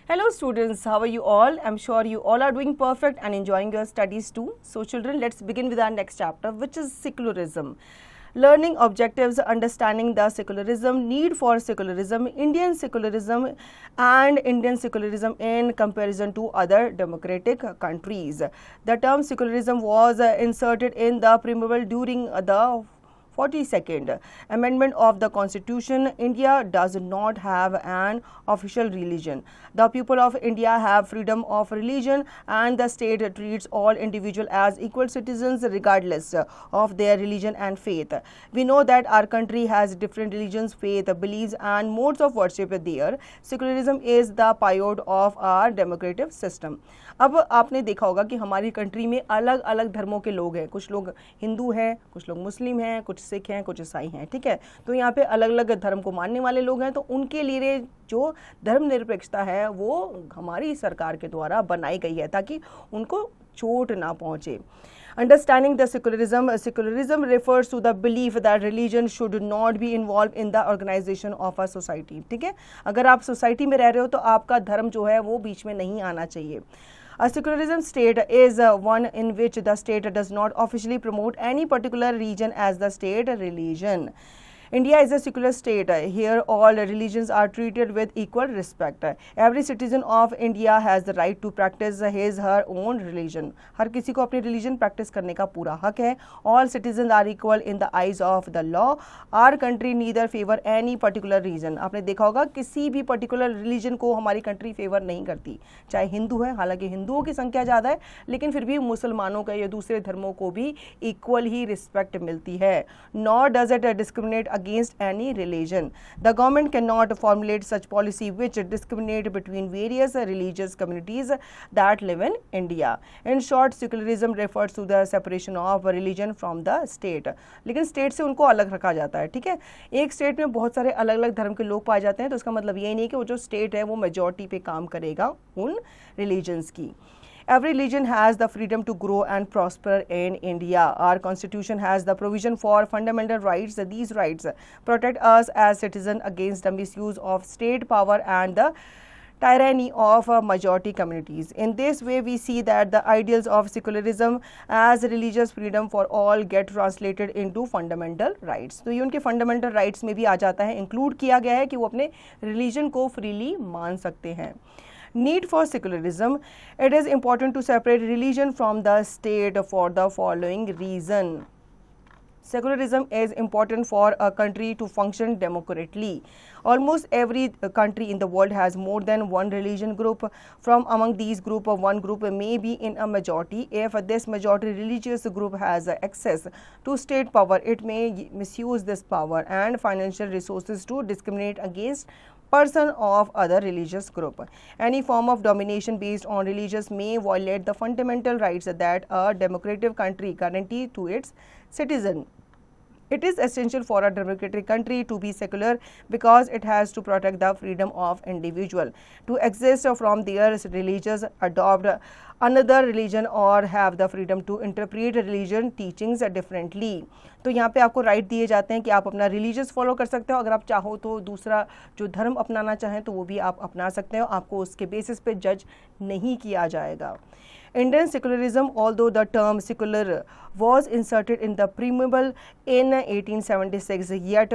Hello students, how are you all? I'm sure you all are doing perfect and enjoying your studies too. So children, let's begin with our next chapter, which is secularism. Learning objectives, understanding the secularism, need for secularism, Indian secularism and Indian secularism in comparison to other democratic countries. The term secularism was inserted in the preamble during the 42nd Amendment of the Constitution. India does not have an official religion. The people of India have freedom of religion and the state treats all individuals as equal citizens regardless of their religion and faith. We know that our country has different religions, faith, beliefs and modes of worship there. Secularism is the pivot of our democratic system. अब आपने देखा होगा कि हमारी country में अलग अलग धर्मों के लोग हैं, कुछ लोग हिंदू हैं, कुछ लोग मुस्लिम हैं, कुछ सिख हैं, कुछ ईसाई हैं, ठीक है। तो यहाँ पे अलग अलग धर्म को मानने वाले लोग हैं, तो उनके लिए जो धर्मनिरपेक्षता है वो हमारी सरकार के द्वारा बनाई गई है ताकि उनको चोट ना पहुँचे। Understanding the secularism refers to the belief that religion should not be involved in the organization of a society. ठीक है, अगर आप सोसाइटी में रह रहे हो तो आपका धर्म जो है वो बीच में नहीं आना चाहिए। A secularism state is one in which the state does not officially promote any particular religion as the state religion. India is a secular state. Here all religions are treated with equal respect. Every citizen of India has the right to practice his her own religion. हर किसी को अपनी religion practice करने का पूरा हक है. All citizens are equal in the eyes of the law. Our country neither favor any particular religion. आपने देखा होगा किसी भी particular religion को हमारी country favor नहीं करती. चाहे हिंदू है, हालांकि हिंदुओं की संख्या ज़्यादा है, लेकिन फिर भी मुसलमानों का या दूसरे धर्मों को भी equal ही respect मिलती है. Nor does it discriminate against any religion. The government cannot formulate such policy which discriminate between various religious communities that live in India. In short, secularism refers to the separation of religion from the state. लेकिन state से उनको अलग रखा जाता है, ठीक है। एक स्टेट में बहुत सारे अलग अलग धर्म के लोग पाए जाते हैं, तो इसका मतलब ये नहीं कि वो जो स्टेट है वो मेजॉरिटी पे काम करेगा उन रिलीजन्स की। Every religion has the freedom to grow and prosper in India. Our constitution has the provision for fundamental rights. These rights protect us as citizens against the misuse of state power and the tyranny of majority communities. In this way, we see that the ideals of secularism as religious freedom for all get translated into fundamental rights. तो ये उनके fundamental rights में भी आ जाता है, include किया गया है कि वो अपने religion को freely मान सकते हैं। Need for secularism. It is important to separate religion from the state for the following reason. Secularism is important for a country to function democratically. Almost every country in the world has more than one religion group. From among these group, one group may be in a majority. If this majority religious group has access to state power, it may misuse this power and financial resources to discriminate against person of other religious group. Any form of domination based on religious may violate the fundamental rights that a democratic country guarantee to its citizen. It is essential for a democratic country to be secular because it has to protect the freedom of individual to exist from their religious, adopt another religion or have the freedom to interpret religion teachings differently. तो यहाँ पे आपको right दिए जाते हैं कि आप अपना रिलीजियस फॉलो कर सकते हो, अगर आप चाहो तो दूसरा जो धर्म अपनाना चाहें तो वो भी आप अपना सकते हो, आपको उसके बेसिस पे जज नहीं किया जाएगा। Indian secularism, although the term secular was inserted in the preamble in 1876, yet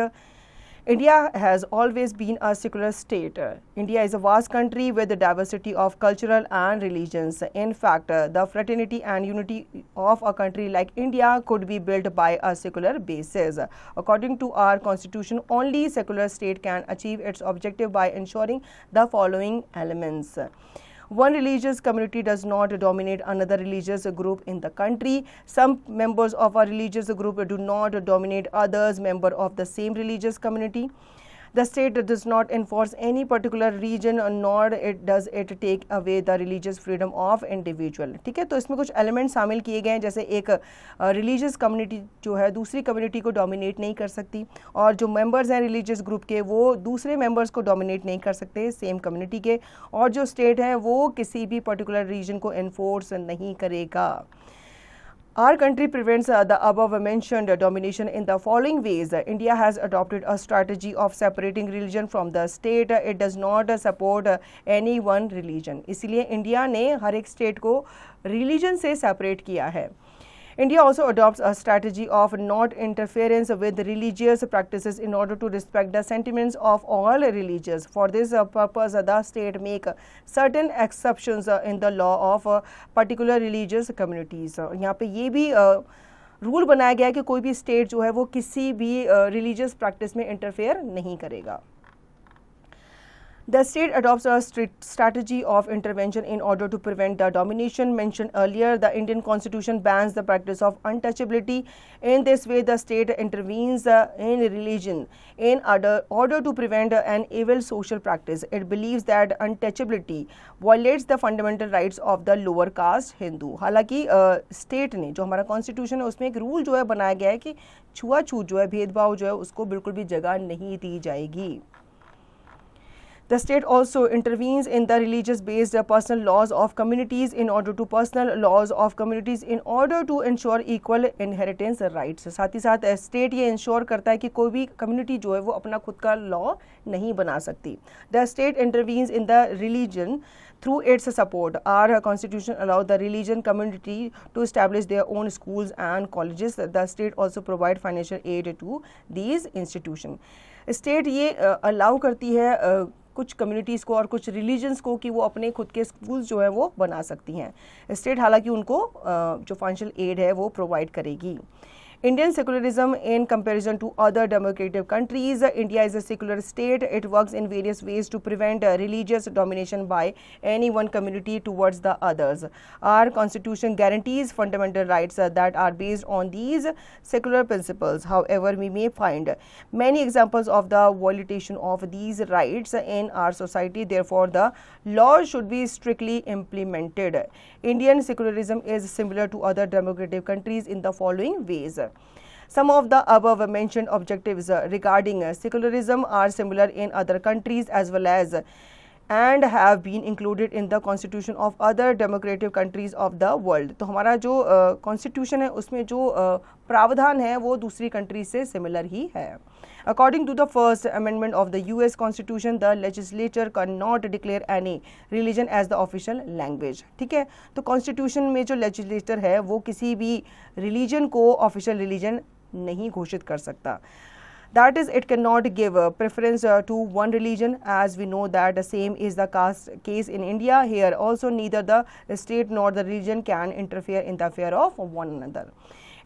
India has always been a secular state. India is a vast country with a diversity of cultural and religions. In fact, the fraternity and unity of a country like India could be built by a secular basis. According to our constitution, only secular state can achieve its objective by ensuring the following elements. One religious community does not dominate another religious group in the country. Some members of a religious group do not dominate others members of the same religious community. The state does not enforce any particular religion nor does it take away the religious freedom of individual. ठीक है, तो इसमें कुछ element शामिल किए गए हैं, जैसे एक रिलीजियस कम्युनिटी जो है दूसरी कम्युनिटी को डोमिनेट नहीं कर सकती, और जो मेंबर्स हैं रिलीजियस ग्रुप के वो दूसरे मेंबर्स को डोमिनेट नहीं कर सकते सेम कम्युनिटी के, और जो स्टेट है वो किसी भी पर्टिकुलर रीजन को एनफोर्स नहीं करेगा। Our country prevents the above mentioned domination in the following ways. India has adopted a strategy of separating religion from the state. It does not support any one religion. इसलिए India ने हर एक state को religion से separate किया है. India also adopts a strategy of not interference with religious practices in order to respect the sentiments of all religions. For this purpose, the state make certain exceptions in the law of particular religious communities. यहाँ पे ये भी rule बनाया गया है कि कोई भी स्टेट जो है वो किसी भी रिलीजियस प्रैक्टिस में इंटरफेयर नहीं करेगा. The state adopts a strict strategy of intervention in order to prevent the domination mentioned earlier. The Indian Constitution bans the practice of untouchability. In this way, the state intervenes in religion in order to prevent an evil social practice. It believes that untouchability violates the fundamental rights of the lower caste Hindu. हालांकि state ने जो हमारा constitution है उसमें एक rule जो है बनाया गया है कि छुआछूत जो है, भेदभाव जो है, उसको बिल्कुल भी जगह नहीं दी जाएगी. The state also intervenes in the religious-based personal laws of communities in order to ensure equal inheritance rights. साथ ही साथ स्टेट ये इंश्योर करता है कि कोई भी कम्युनिटी जो है वो अपना खुद का लॉ नहीं बना सकती. The state intervenes in the religion through its support. Our constitution allows the religion community to establish their own schools and colleges. The state also provide financial aid to these institutions. State ये allow करती है कुछ communities को और कुछ religions को कि वो अपने खुद के स्कूल्स जो है वो बना सकती हैं. स्टेट हालांकि उनको जो फाइनेंशियल एड है वो प्रोवाइड करेगी. Indian secularism in comparison to other democratic countries. India is a secular state. It works in various ways to prevent religious domination by any one community towards the others. Our constitution guarantees fundamental rights that are based on these secular principles. However, we may find many examples of the violation of these rights in our society. Therefore, the laws should be strictly implemented. Indian secularism is similar to other democratic countries in the following ways. Some of the above mentioned objectives regarding secularism are similar in other countries as well as and have been included in the constitution of other democratic countries of the world. तो हमारा जो constitution है उसमें जो प्रावधान है वो दूसरी कंट्री से सिमिलर ही है. According to the First Amendment of the US Constitution, the legislature cannot declare any religion as the official language. ठीक है, तो कॉन्स्टिट्यूशन में जो लेजिस्लेचर है वो किसी भी रिलीजन को ऑफिशियल रिलीजन नहीं घोषित कर सकता. That is, it cannot give preference to one religion, as we know that the same is the case in India. Here also neither the state nor the religion can interfere in the affair of one another.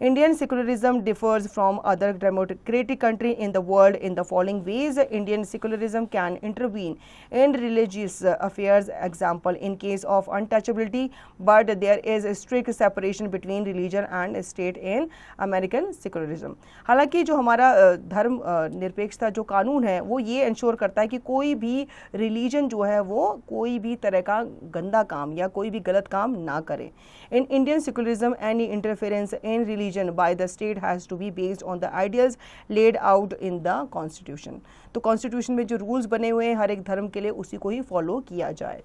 Indian secularism differs from other democratic countries in the world in the following ways. Indian secularism can intervene in religious affairs, example in case of untouchability, but there is a strict separation between religion and state in American secularism. हालांकि जो हमारा धर्म निरपेक्षता जो कानून है वो ये इंश्योर करता है कि कोई भी रिलीजन जो है वो कोई भी तरह का गंदा काम या कोई भी गलत काम ना करे. In Indian secularism, any interference in religion by the state has to be based on the ideals laid out in the constitution. तो कॉन्स्टिट्यूशन में जो रूल्स बने हुए हैं हर एक धर्म के लिए उसी को ही फॉलो किया जाए.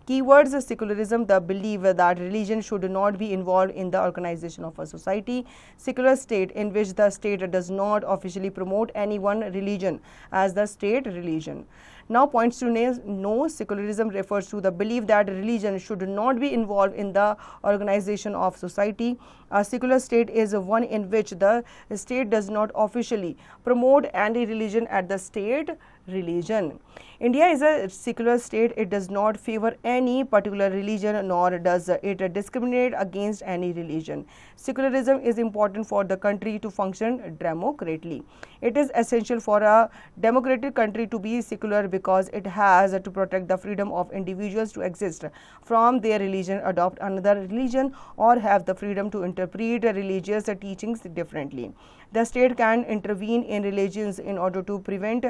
Keywords: secularism, the belief that religion should not be involved in the organization of a society. Secular state, in which the state does not officially promote any one religion as the state religion. Now points to no. Secularism refers to the belief that religion should not be involved in the organization of society. A secular state is one in which the state does not officially promote any religion at the state religion. India is a secular state. It does not favor any particular religion nor does it discriminate against any religion. Secularism is important for the country to function democratically. It is essential for a democratic country to be secular because it has to protect the freedom of individuals to exist from their religion, adopt another religion, or have the freedom to interpret religious teachings differently. The state can intervene in religions in order to prevent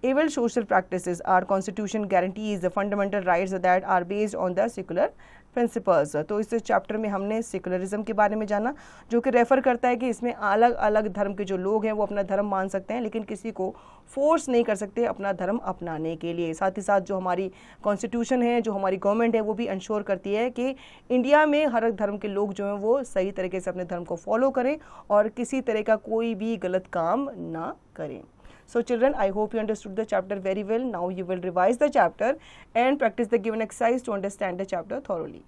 evil social practices. Our constitution guarantees the fundamental rights that are based on the secular principles. तो इस chapter में हमने secularism के बारे में जाना, जो कि रेफर करता है कि इसमें अलग अलग धर्म के जो लोग हैं वो अपना धर्म मान सकते हैं, लेकिन किसी को फोर्स नहीं कर सकते अपना धर्म अपनाने के लिए। साथ ही साथ जो हमारी कॉन्स्टिट्यूशन है, जो हमारी गवर्नमेंट है, वो भी इंश्योर करती है कि इंडिया में हर धर्म के लोग जो हैं वो सही तरीके से अपने धर्म को फॉलो करें और किसी तरह का कोई भी गलत काम ना करें। So children, I hope you understood the chapter very well. Now you will revise the chapter and practice the given exercise to understand the chapter thoroughly.